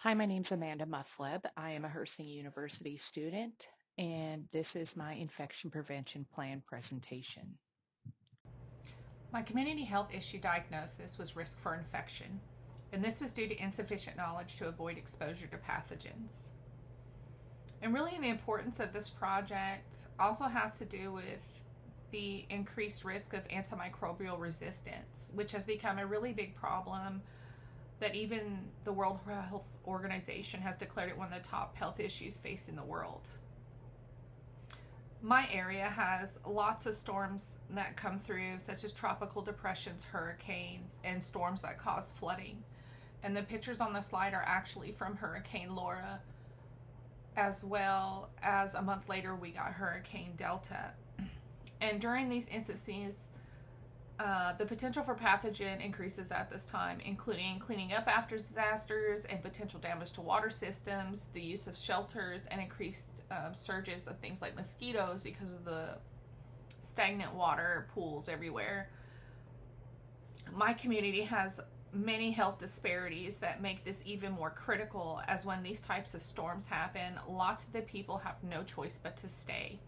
Hi, my name's Amanda Muffleb. I am a Hersing University student, and this is my infection prevention plan presentation. My community health issue diagnosis was risk for infection, and this was due to insufficient knowledge to avoid exposure to pathogens. And really, the importance of this project also has to do with the increased risk of antimicrobial resistance, which has become a really big problem that even the World Health Organization has declared it one of the top health issues facing the world. My area has lots of storms that come through, such as tropical depressions, hurricanes, and storms that cause flooding. And the pictures on the slide are actually from Hurricane Laura, as well as a month later, we got Hurricane Delta. And during these instances, the potential for pathogen increases at this time, including cleaning up after disasters and potential damage to water systems, the use of shelters, and increased surges of things like mosquitoes because of the stagnant water pools everywhere. My community has many health disparities that make this even more critical, as when these types of storms happen, lots of the people have no choice but to stay.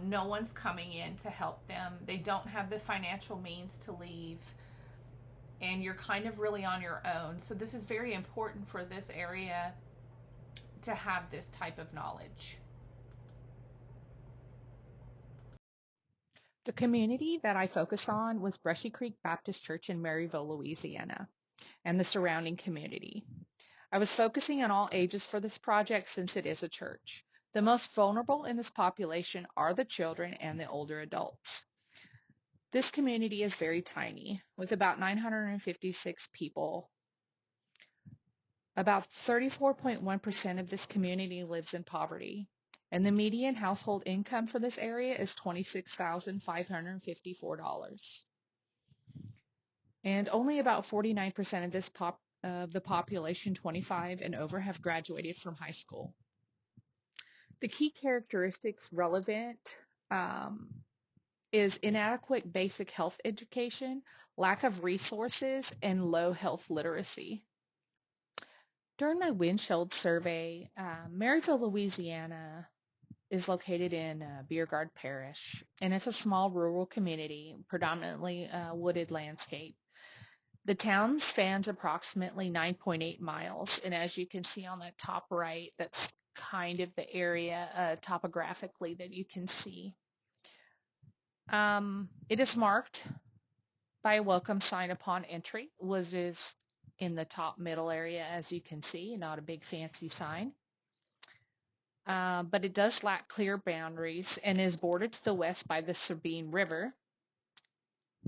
No one's coming in to help them. They don't have the financial means to leave, and you're kind of really on your own. So, this is very important for this area to have this type of knowledge. The community that I focused on was Brushy Creek Baptist Church in Maryville, Louisiana, and the surrounding community. I was focusing on all ages for this project since it is a church. The most vulnerable in this population are the children and the older adults. This community is very tiny, with about 956 people. About 34.1% of this community lives in poverty, and the median household income for this area is $26,554. And only about 49% of the population 25 and over have graduated from high school. The key characteristics relevant is inadequate basic health education, lack of resources, and low health literacy. During my windshield survey, Maryville, Louisiana is located in Beergard Parish, and it's a small rural community, predominantly wooded landscape. The town spans approximately 9.8 miles, and as you can see on the top right, that's kind of the area topographically that you can see. It is marked by a welcome sign upon entry, which is in the top middle area, as you can see, not a big fancy sign. But it does lack clear boundaries and is bordered to the west by the Sabine River,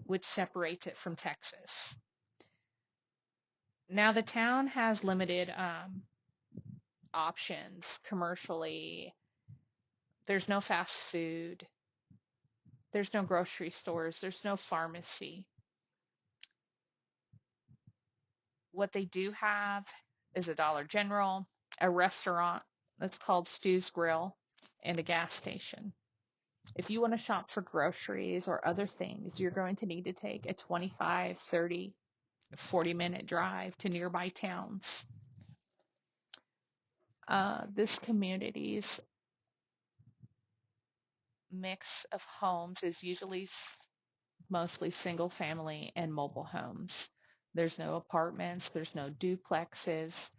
which separates it from Texas. Now, the town has limited options commercially. There's no fast food. There's no grocery stores. There's no pharmacy. What they do have is a Dollar General, a restaurant that's called Stu's Grill, and a gas station. If you want to shop for groceries or other things, you're going to need to take a 25, 30, 40-minute drive to nearby towns. This community's mix of homes is usually mostly single family and mobile homes. There's no apartments, there's no duplexes,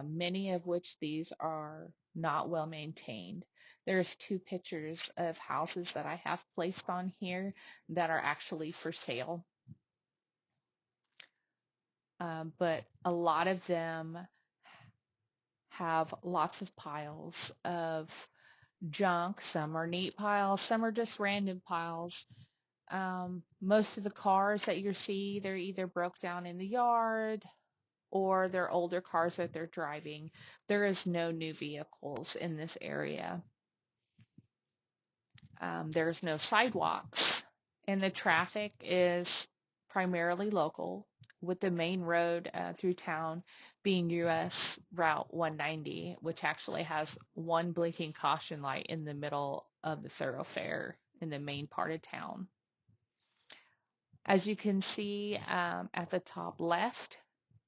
many of which these are not well maintained. There's two pictures of houses that I have placed on here that are actually for sale. But a lot of them have lots of piles of junk. Some are neat piles, some are just random piles. Most of the cars that you see, they're either broke down in the yard or they're older cars that they're driving. There is no new vehicles in this area. There's no sidewalks, and the traffic is primarily local, with the main road through town being US Route 190, which actually has one blinking caution light in the middle of the thoroughfare in the main part of town. As you can see at the top left,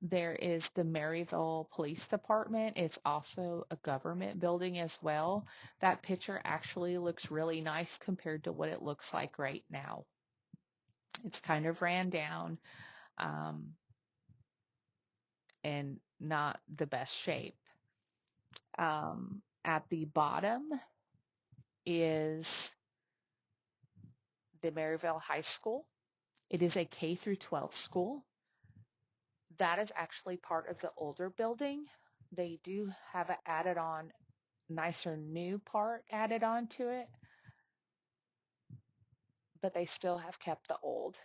There is the Maryville Police Department. It's also a government building as well. That picture actually looks really nice compared to what it looks like right now. It's kind of ran down, um, and not the best shape. At the bottom is the Maryville High School. It is a K through 12 school. That is actually part of the older building. They do have an added on, nicer new part added on to it, but they still have kept the old.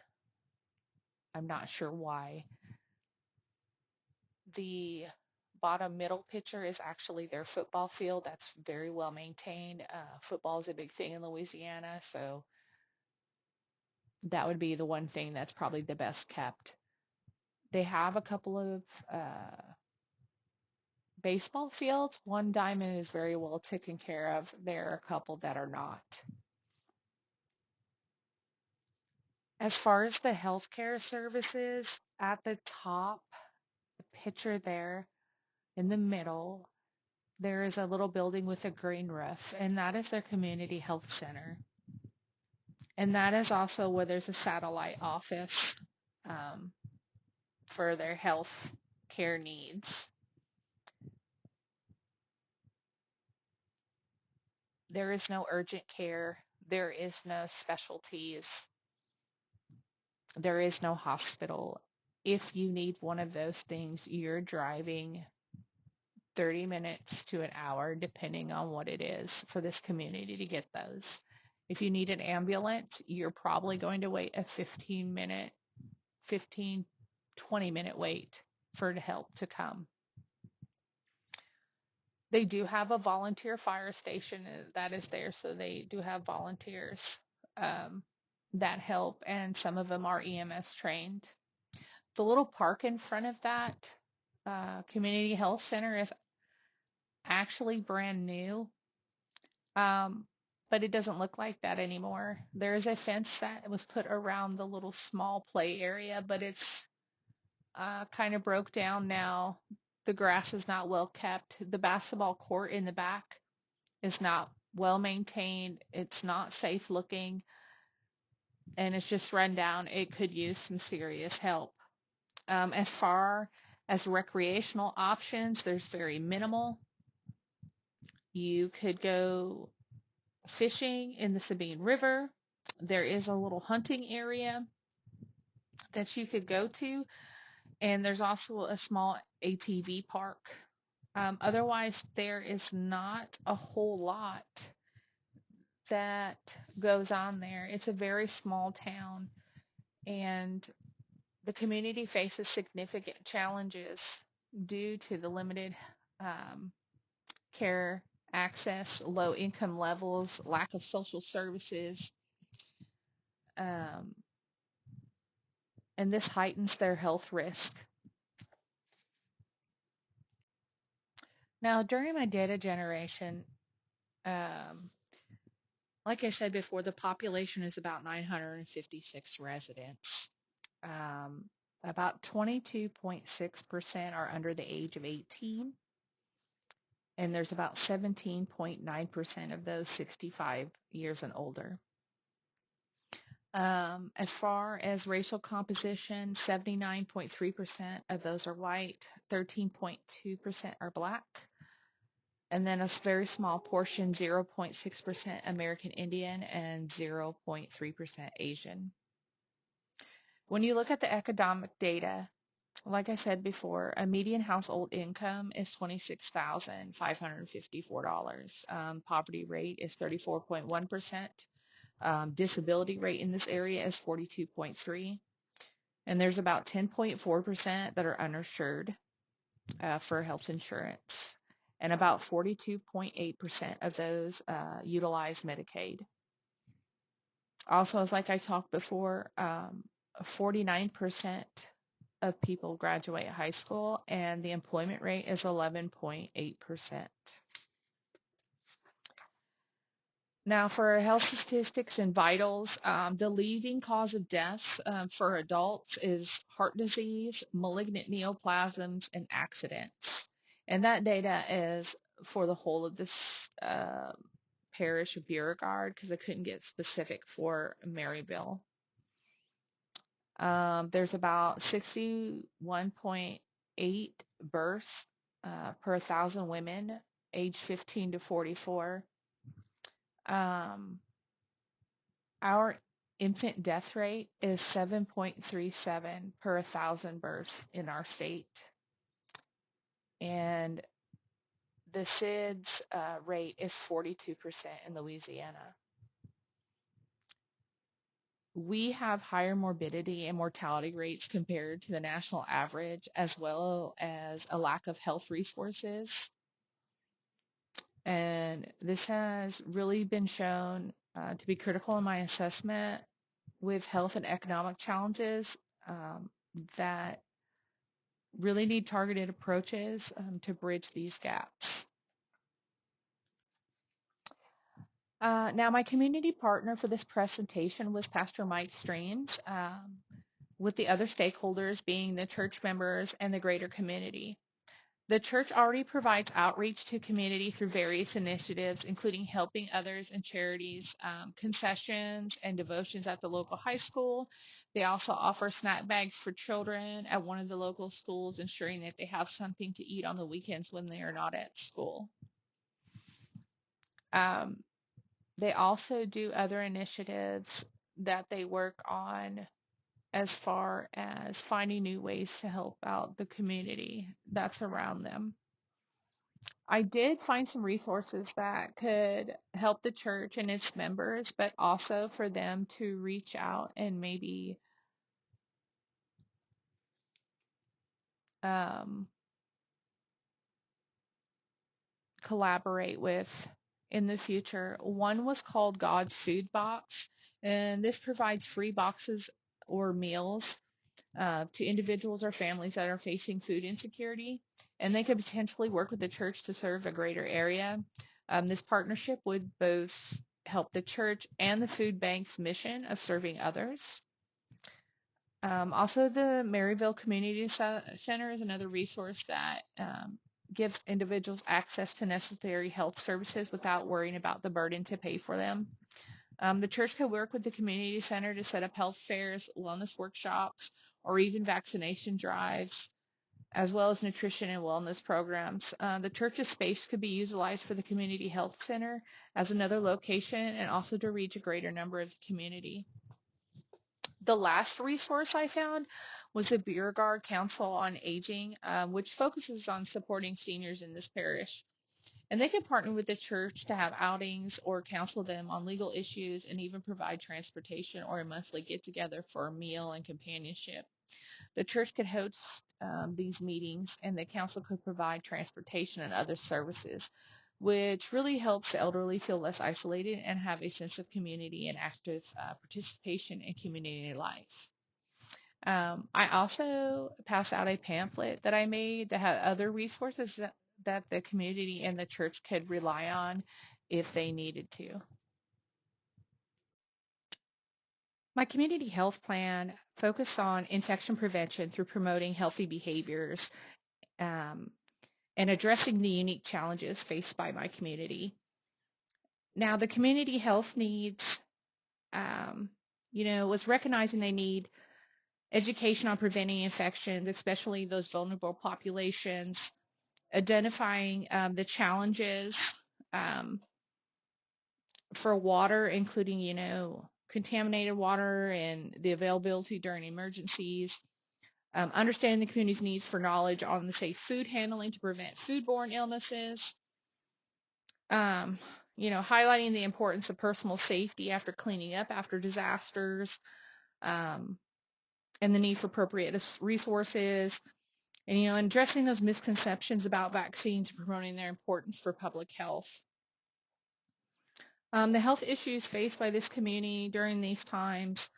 I'm not sure why. The bottom middle picture is actually their football field. That's very well maintained. Football is a big thing in Louisiana, so that would be the one thing that's probably the best kept. They have a couple of baseball fields. One diamond is very well taken care of. There are a couple that are not. As far as the healthcare services, at the top, the picture there in the middle, there is a little building with a green roof, and that is their community health center. And that is also where there's a satellite office for their health care needs. There is no urgent care. There is no specialties. There is no hospital. If you need one of those things, you're driving 30 minutes to an hour, depending on what it is, for this community to get those. If you need an ambulance, you're probably going to wait a 15, 20-minute wait for help to come. They do have a volunteer fire station that is there, so they do have volunteers that help, and some of them are EMS trained. The little park in front of that community health center is actually brand new, but it doesn't look like that anymore. There's a fence that was put around the little small play area, but it's kind of broke down now. The grass is not well kept. The basketball court in the back is not well maintained. It's not safe looking, and it's just run down. It could use some serious help. As far as recreational options, there's very minimal. You could go fishing in the Sabine River. There is a little hunting area that you could go to, and there's also a small ATV park. Otherwise, there is not a whole lot that goes on there. It's a very small town, and the community faces significant challenges due to the limited care access, low income levels, lack of social services, and this heightens their health risk. Now, during my data generation, like I said before, the population is about 956 residents. About 22.6% are under the age of 18, and there's about 17.9% of those 65 years and older. As far as racial composition, 79.3% of those are white, 13.2% are black, and then a very small portion, 0.6% American Indian and 0.3% Asian. When you look at the economic data, like I said before, a median household income is $26,554. Poverty rate is 34.1%. Disability rate in this area is 42.3%. And there's about 10.4% that are uninsured for health insurance. And about 42.8% of those utilize Medicaid. Also, as like I talked before, 49% of people graduate high school, and the employment rate is 11.8%. Now, for health statistics and vitals, the leading cause of deaths for adults is heart disease, malignant neoplasms, and accidents. And that data is for the whole of this parish of Beauregard because I couldn't get specific for Maryville. There's about 61.8 births per 1,000 women aged 15 to 44. Our infant death rate is 7.37 per 1,000 births in our state. And the SIDS rate is 42% in Louisiana. We have higher morbidity and mortality rates compared to the national average, as well as a lack of health resources. And this has really been shown to be critical in my assessment with health and economic challenges that really need targeted approaches to bridge these gaps. Now, my community partner for this presentation was Pastor Mike Streams, with the other stakeholders being the church members and the greater community. The church already provides outreach to community through various initiatives, including helping others and charities, concessions, and devotions at the local high school. They also offer snack bags for children at one of the local schools, ensuring that they have something to eat on the weekends when they are not at school. They also do other initiatives that they work on as far as finding new ways to help out the community that's around them. I did find some resources that could help the church and its members, but also for them to reach out and maybe collaborate with in the future. One was called God's Food Box, and this provides free boxes or meals to individuals or families that are facing food insecurity, and they could potentially work with the church to serve a greater area. This partnership would both help the church and the food bank's mission of serving others. Also, the Maryville Community Center is another resource that gives individuals access to necessary health services without worrying about the burden to pay for them. The church could work with the community center to set up health fairs, wellness workshops, or even vaccination drives, as well as nutrition and wellness programs. The church's space could be utilized for the community health center as another location and also to reach a greater number of the community. The last resource I found was the Beauregard Council on Aging, which focuses on supporting seniors in this parish. And they can partner with the church to have outings or counsel them on legal issues and even provide transportation or a monthly get-together for a meal and companionship. The church could host these meetings, and the council could provide transportation and other services, which really helps the elderly feel less isolated and have a sense of community and active participation in community life. I also passed out a pamphlet that I made that had other resources that the community and the church could rely on if they needed to. My community health plan focused on infection prevention through promoting healthy behaviors and addressing the unique challenges faced by my community. Now, the community health needs, was recognizing they need education on preventing infections, especially those vulnerable populations, identifying the challenges for water, including, contaminated water and the availability during emergencies, understanding the community's needs for knowledge on the safe food handling to prevent foodborne illnesses, highlighting the importance of personal safety after cleaning up after disasters, and the need for appropriate resources, and addressing those misconceptions about vaccines and promoting their importance for public health. The health issues faced by this community during these times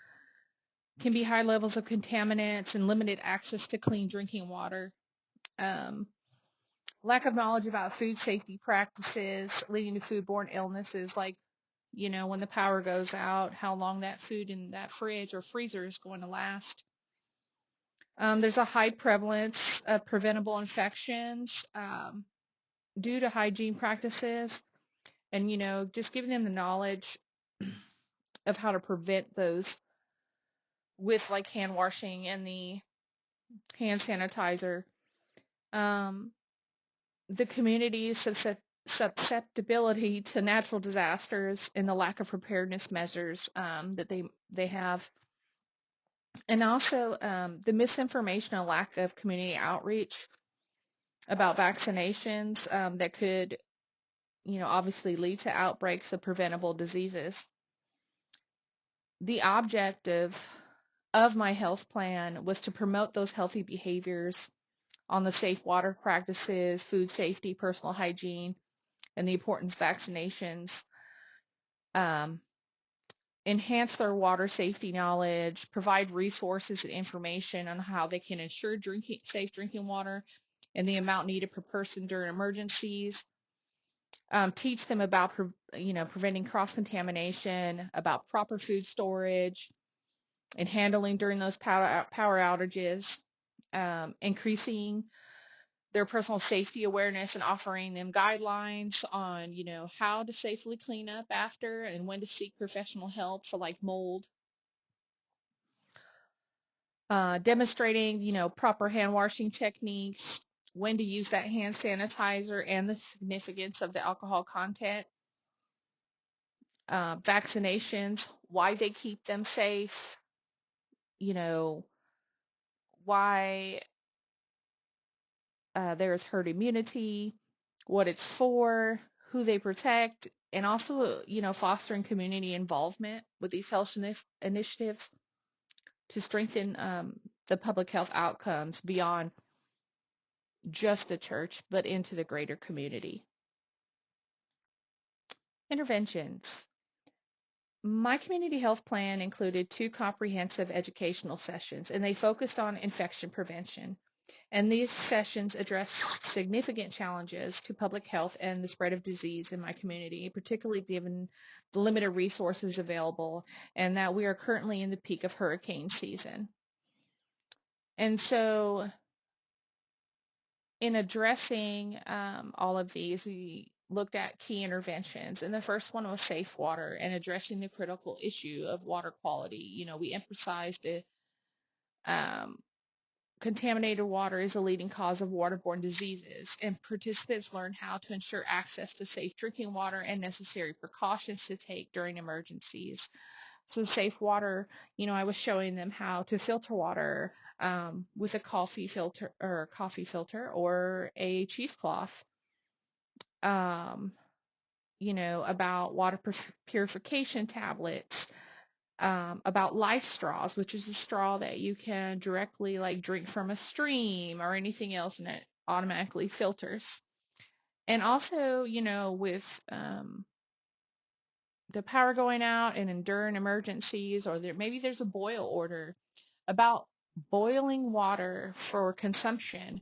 can be high levels of contaminants and limited access to clean drinking water, lack of knowledge about food safety practices leading to foodborne illnesses like when the power goes out, how long that food in that fridge or freezer is going to last. There's a high prevalence of preventable infections due to hygiene practices, and just giving them the knowledge of how to prevent those with like hand washing and the hand sanitizer. Um, the community's susceptibility to natural disasters and the lack of preparedness measures that they have, and also the misinformation and lack of community outreach about vaccinations that could, obviously lead to outbreaks of preventable diseases. The objective of my health plan was to promote those healthy behaviors on the safe water practices, food safety, personal hygiene, and the importance of vaccinations. Um, Enhance their water safety knowledge, provide resources and information on how they can ensure safe drinking water and the amount needed per person during emergencies. Teach them about preventing cross contamination, about proper food storage and handling during those power outages, increasing their personal safety awareness and offering them guidelines on, how to safely clean up after and when to seek professional help for like mold. Demonstrating, proper hand washing techniques, when to use that hand sanitizer and the significance of the alcohol content. Vaccinations, why they keep them safe, why there's herd immunity, what it's for, who they protect, and also, fostering community involvement with these health initiatives to strengthen the public health outcomes beyond just the church, but into the greater community. Interventions. My community health plan included 2 comprehensive educational sessions, and they focused on infection prevention. And these sessions address significant challenges to public health and the spread of disease in my community, particularly given the limited resources available and that we are currently in the peak of hurricane season. And so, in addressing all of these, we looked at key interventions. And the first one was safe water and addressing the critical issue of water quality. We emphasized the contaminated water is a leading cause of waterborne diseases, and participants learn how to ensure access to safe drinking water and necessary precautions to take during emergencies. So safe water, I was showing them how to filter water with a coffee filter or a cheesecloth. About water purification tablets, about life straws, which is a straw that you can directly like drink from a stream or anything else, and it automatically filters. And also, with the power going out and during emergencies, or maybe there's a boil order, about boiling water for consumption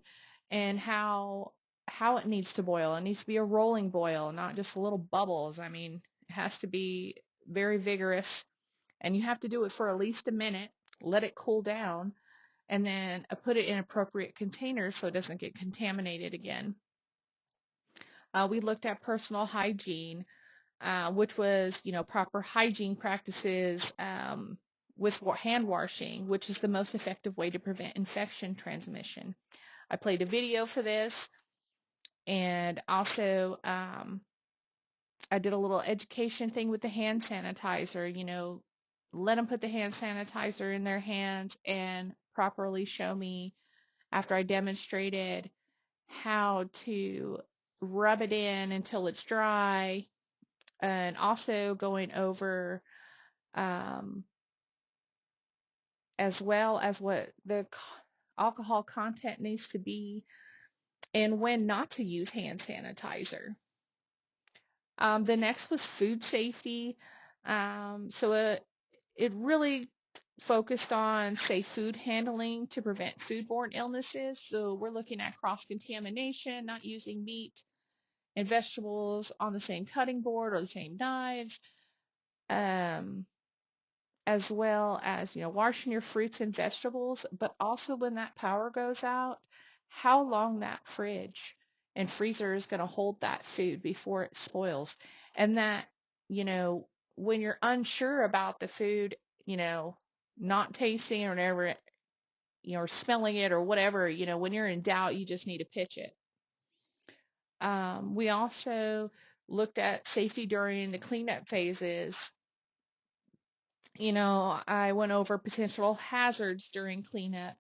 and how it needs to boil. It needs to be a rolling boil, not just little bubbles. I mean, it has to be very vigorous, and you have to do it for at least a minute, let it cool down, and then put it in appropriate containers so it doesn't get contaminated again. We looked at personal hygiene, which was, proper hygiene practices with hand washing, which is the most effective way to prevent infection transmission. I played a video for this, and also I did a little education thing with the hand sanitizer, let them put the hand sanitizer in their hands and properly show me after I demonstrated how to rub it in until it's dry, and also going over as well as what the alcohol content needs to be and when not to use hand sanitizer. The next was food safety. So it really focused on safe food handling to prevent foodborne illnesses. So we're looking at cross-contamination, not using meat and vegetables on the same cutting board or the same knives, um, as well as, washing your fruits and vegetables, but also when that power goes out, how long that fridge and freezer is going to hold that food before it spoils. And that, you know, when you're unsure about the food, you know, not tasting or never, or smelling it or whatever, when you're in doubt, you just need to pitch it. We also looked at safety during the cleanup phases. I went over potential hazards during cleanup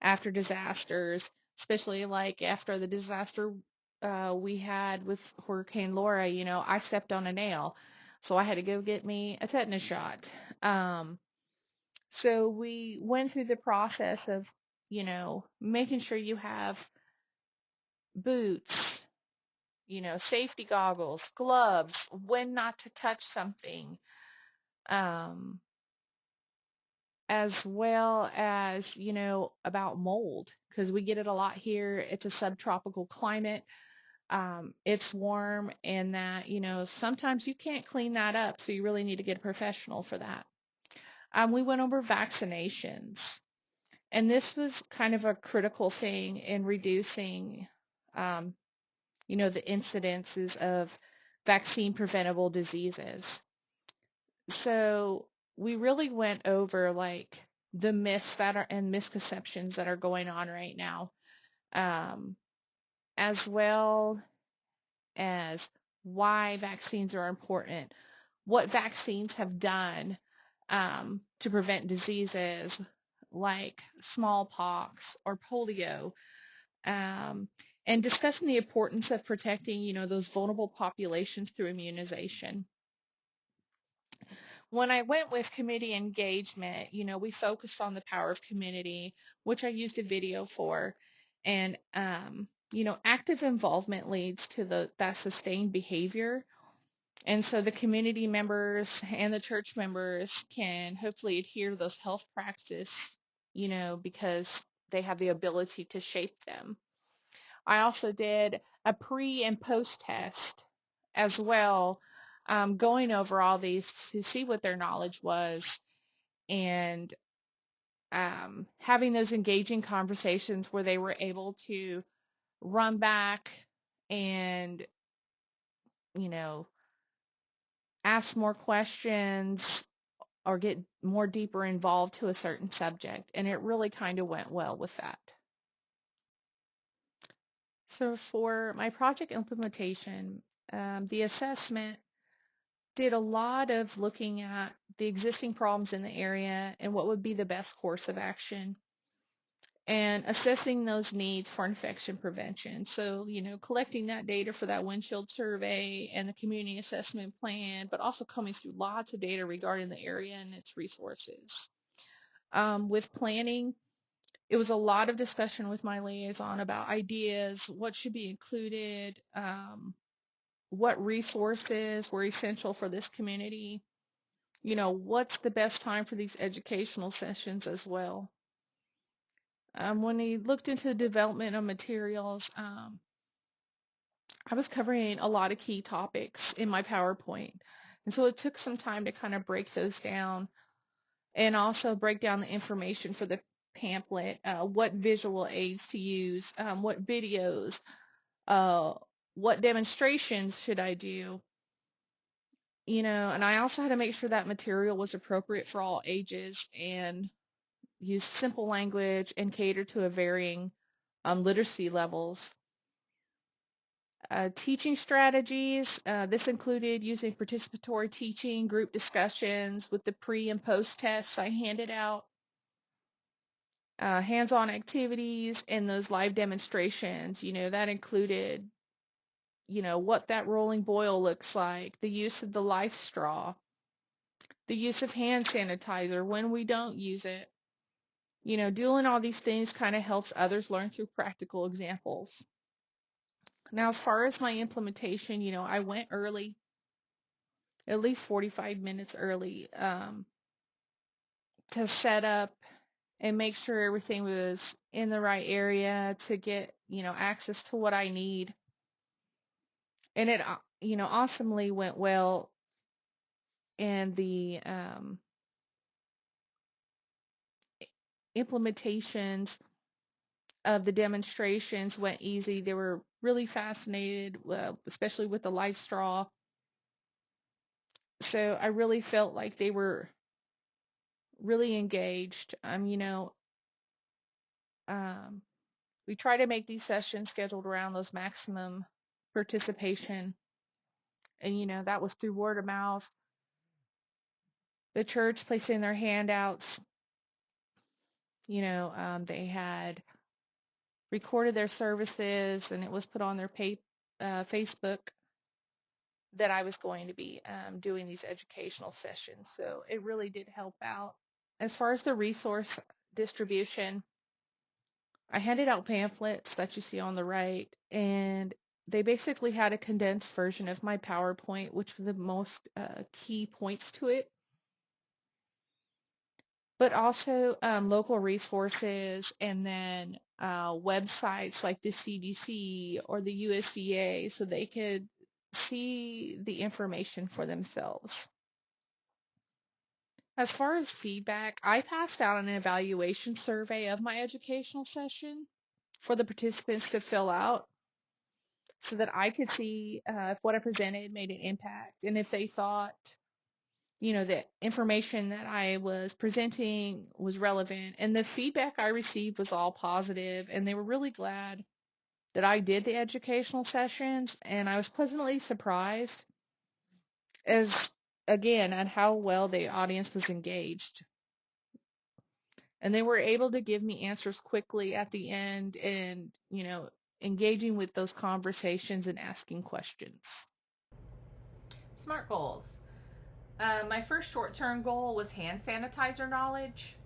after disasters, especially like after the disaster we had with Hurricane Laura. I stepped on a nail, so I had to go get me a tetanus shot. Um, so we went through the process of, making sure you have boots, safety goggles, gloves, when not to touch something. Um, as well as, about mold, because we get it a lot here. It's a subtropical climate. It's warm, and that, sometimes you can't clean that up. So you really need to get a professional for that. We went over vaccinations, and this was kind of a critical thing in reducing, um, the incidences of vaccine preventable diseases. So we really went over like the myths that are and misconceptions that are going on right now, um, as well as why vaccines are important, what vaccines have done to prevent diseases like smallpox or polio, um, and discussing the importance of protecting, those vulnerable populations through immunization. When I went with committee engagement, we focused on the power of community, which I used a video for. And, active involvement leads to that sustained behavior. And so the community members and the church members can hopefully adhere to those health practices, because they have the ability to shape them. I also did a pre and post test as well, going over all these to see what their knowledge was, and having those engaging conversations where they were able to run back and, you know, ask more questions or get more deeper involved to a certain subject. And it really kind of went well with that. So for my project implementation, the assessment did a lot of looking at the existing problems in the area and what would be the best course of action, and assessing those needs for infection prevention. So, collecting that data for that windshield survey and the community assessment plan, but also coming through lots of data regarding the area and its resources. With planning, it was a lot of discussion with my liaison about ideas, what should be included, what resources were essential for this community, what's the best time for these educational sessions as well. When he looked into the development of materials, I was covering a lot of key topics in my PowerPoint. And so it took some time to kind of break those down and also break down the information for the pamphlet, what visual aids to use, what videos, uh, what demonstrations should I do, and I also had to make sure that material was appropriate for all ages and use simple language and cater to a varying literacy levels. Teaching strategies. This included using participatory teaching, group discussions with the pre and post tests I handed out, hands-on activities, and those live demonstrations. That included, what that rolling boil looks like, the use of the life straw, the use of hand sanitizer when we don't use it. Doing all these things kind of helps others learn through practical examples. Now, as far as my implementation, I went early, at least 45 minutes early, to set up and make sure everything was in the right area to get, access to what I need. And it, awesomely went well. and the implementations of the demonstrations went easy. They were really fascinated, especially with the life straw. So I really felt like they were really engaged. Um, we try to make these sessions scheduled around those maximum participation. And, that was through word of mouth. The church placing their handouts, they had recorded their services and it was put on their Facebook that I was going to be doing these educational sessions. So it really did help out. As far as the resource distribution, I handed out pamphlets that you see on the right, and they basically had a condensed version of my PowerPoint, which were the most key points to it, but also local resources and then websites like the CDC or the USDA so they could see the information for themselves. As far as feedback, I passed out an evaluation survey of my educational session for the participants to fill out so that I could see if what I presented made an impact and if they thought, the information that I was presenting was relevant. And the feedback I received was all positive, and they were really glad that I did the educational sessions, and I was pleasantly surprised as again at how well the audience was engaged. And they were able to give me answers quickly at the end and, engaging with those conversations and asking questions. SMART goals. My first short-term goal was hand sanitizer knowledge.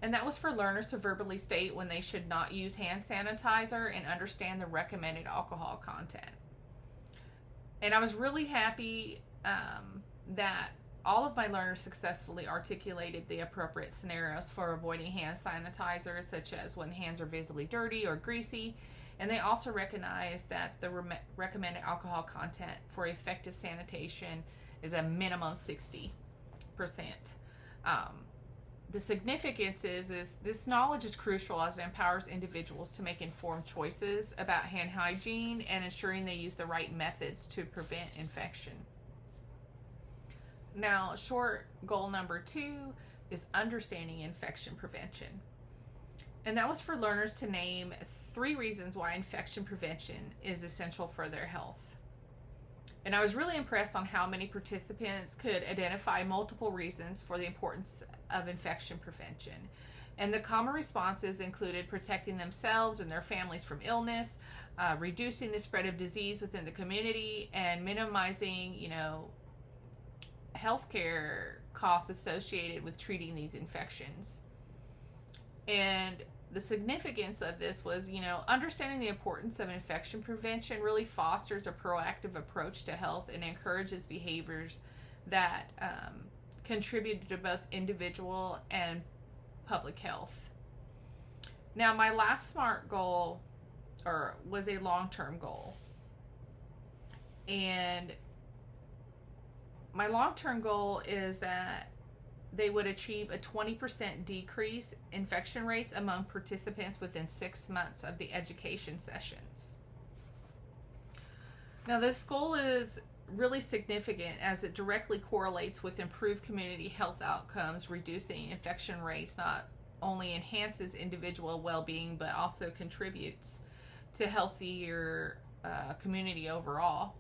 And that was for learners to verbally state when they should not use hand sanitizer and understand the recommended alcohol content. And I was really happy that all of my learners successfully articulated the appropriate scenarios for avoiding hand sanitizer, such as when hands are visibly dirty or greasy. And they also recognized that the recommended alcohol content for effective sanitation is a minimum 60%. The significance is this knowledge is crucial as it empowers individuals to make informed choices about hand hygiene and ensuring they use the right methods to prevent infection. Now, short goal number 2 is understanding infection prevention. And that was for learners to name 3 reasons why infection prevention is essential for their health. And I was really impressed on how many participants could identify multiple reasons for the importance of infection prevention. And the common responses included protecting themselves and their families from illness, reducing the spread of disease within the community, and minimizing, healthcare costs associated with treating these infections. And the significance of this was, understanding the importance of infection prevention really fosters a proactive approach to health and encourages behaviors that contribute to both individual and public health. Now, my last SMART goal was a long-term goal. And my long-term goal is that they would achieve a 20% decrease in infection rates among participants within 6 months of the education sessions. Now, this goal is really significant as it directly correlates with improved community health outcomes. Reducing infection rates not only enhances individual well-being, but also contributes to healthier community overall.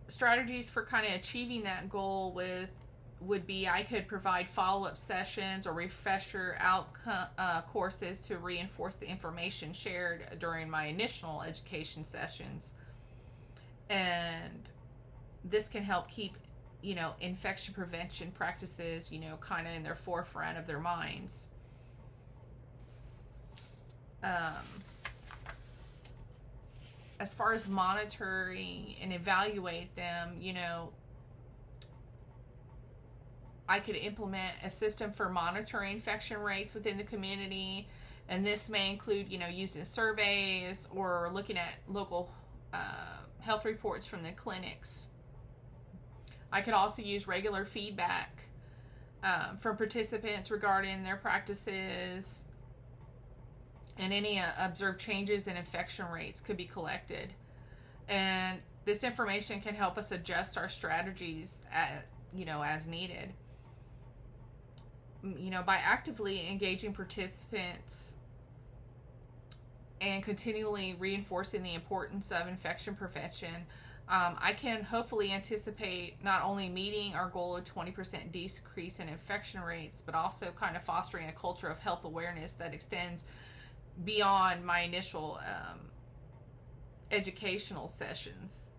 Strategies for kind of achieving that goal would be I could provide follow-up sessions or refresher courses to reinforce the information shared during my initial education sessions. And this can help keep, infection prevention practices, kind of in their forefront of their minds. As far as monitoring and evaluate them, I could implement a system for monitoring infection rates within the community, and this may include, using surveys or looking at local health reports from the clinics. I could also use regular feedback from participants regarding their practices, and any observed changes in infection rates could be collected. And this information can help us adjust our strategies as needed. By actively engaging participants and continually reinforcing the importance of infection prevention, I can hopefully anticipate not only meeting our goal of 20% decrease in infection rates, but also kind of fostering a culture of health awareness that extends beyond my initial educational sessions.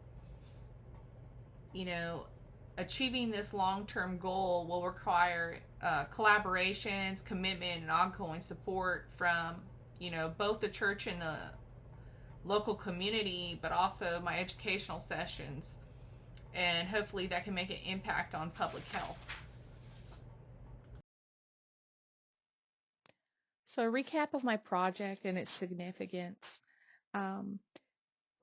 Achieving this long-term goal will require collaborations, commitment, and ongoing support from both the church and the local community, but also my educational sessions, and hopefully that can make an impact on public health. So a recap of my project and its significance.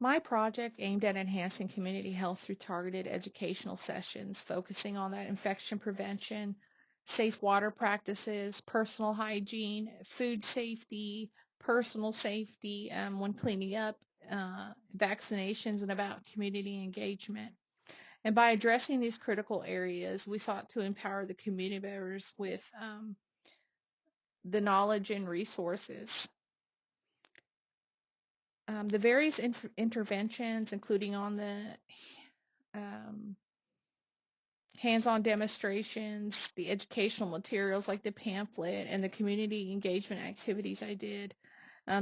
My project aimed at enhancing community health through targeted educational sessions, focusing on that infection prevention, safe water practices, personal hygiene, food safety, personal safety when cleaning up, vaccinations, and about community engagement. And by addressing these critical areas, we sought to empower the community members with the knowledge and resources. The various interventions, including on the hands-on demonstrations, the educational materials like the pamphlet, and the community engagement activities I did,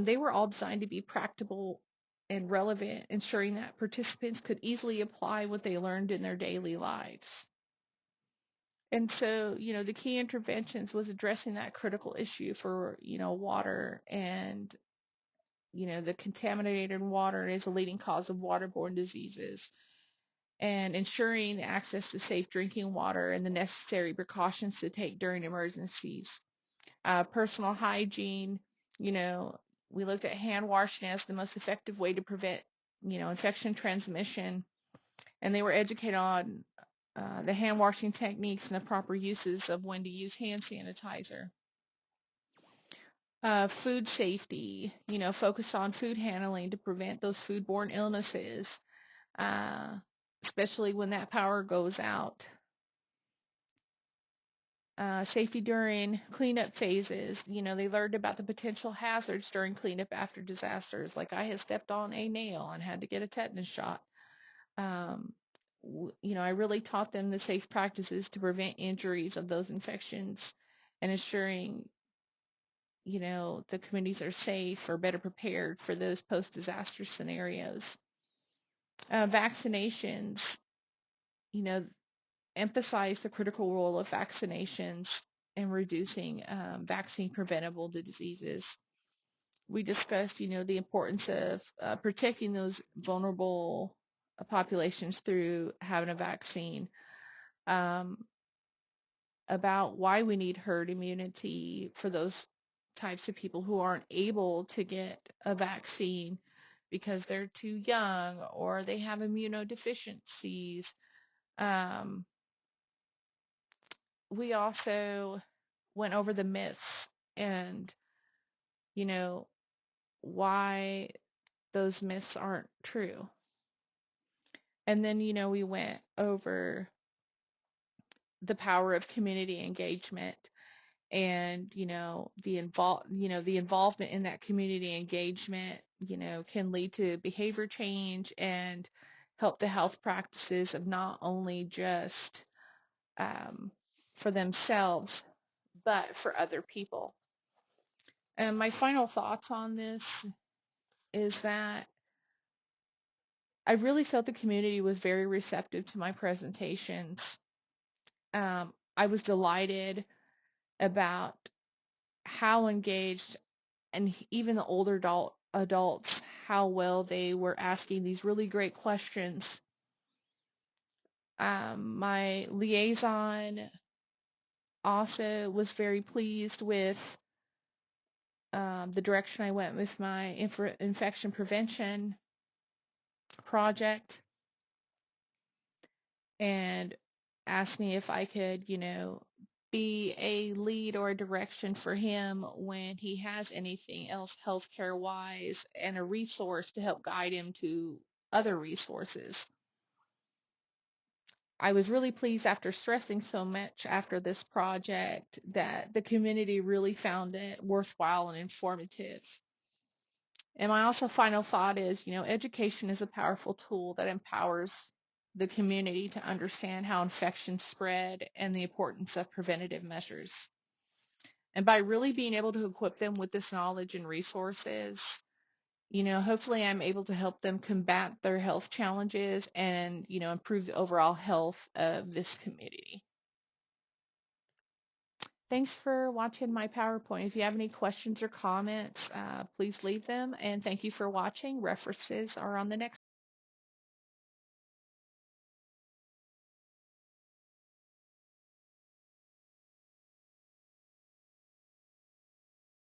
they were all designed to be practical and relevant, ensuring that participants could easily apply what they learned in their daily lives. And so, the key interventions was addressing that critical issue for, water, and the contaminated water is a leading cause of waterborne diseases, and ensuring the access to safe drinking water and the necessary precautions to take during emergencies. Personal hygiene, we looked at hand washing as the most effective way to prevent, infection transmission, and they were educated on the hand washing techniques and the proper uses of when to use hand sanitizer. Food safety, focus on food handling to prevent those foodborne illnesses, especially when that power goes out. Safety during cleanup phases, they learned about the potential hazards during cleanup after disasters. Like I had stepped on a nail and had to get a tetanus shot. I really taught them the safe practices to prevent injuries of those infections, and ensuring the communities are safe or better prepared for those post-disaster scenarios. Vaccinations, emphasize the critical role of vaccinations in reducing vaccine preventable diseases. We discussed, the importance of protecting those vulnerable populations through having a vaccine. About why we need herd immunity for those types of people who aren't able to get a vaccine because they're too young or they have immunodeficiencies. We also went over the myths and, why those myths aren't true. And then, we went over the power of community engagement, and the involvement in that community engagement can lead to behavior change and help the health practices of not only just for themselves but for other people. And my final thoughts on this is that I really felt the community was very receptive to my presentations. I was delighted about how engaged, and even the older adults, how well they were asking these really great questions. My liaison also was very pleased with the direction I went with my infection prevention project. And asked me if I could, be a lead or a direction for him when he has anything else healthcare wise and a resource to help guide him to other resources. I was really pleased after stressing so much after this project that the community really found it worthwhile and informative. And my also final thought is, education is a powerful tool that empowers the community to understand how infections spread and the importance of preventative measures. And by really being able to equip them with this knowledge and resources, hopefully I'm able to help them combat their health challenges and, improve the overall health of this community. Thanks for watching my PowerPoint. If you have any questions or comments, please leave them. And thank you for watching. References are on the next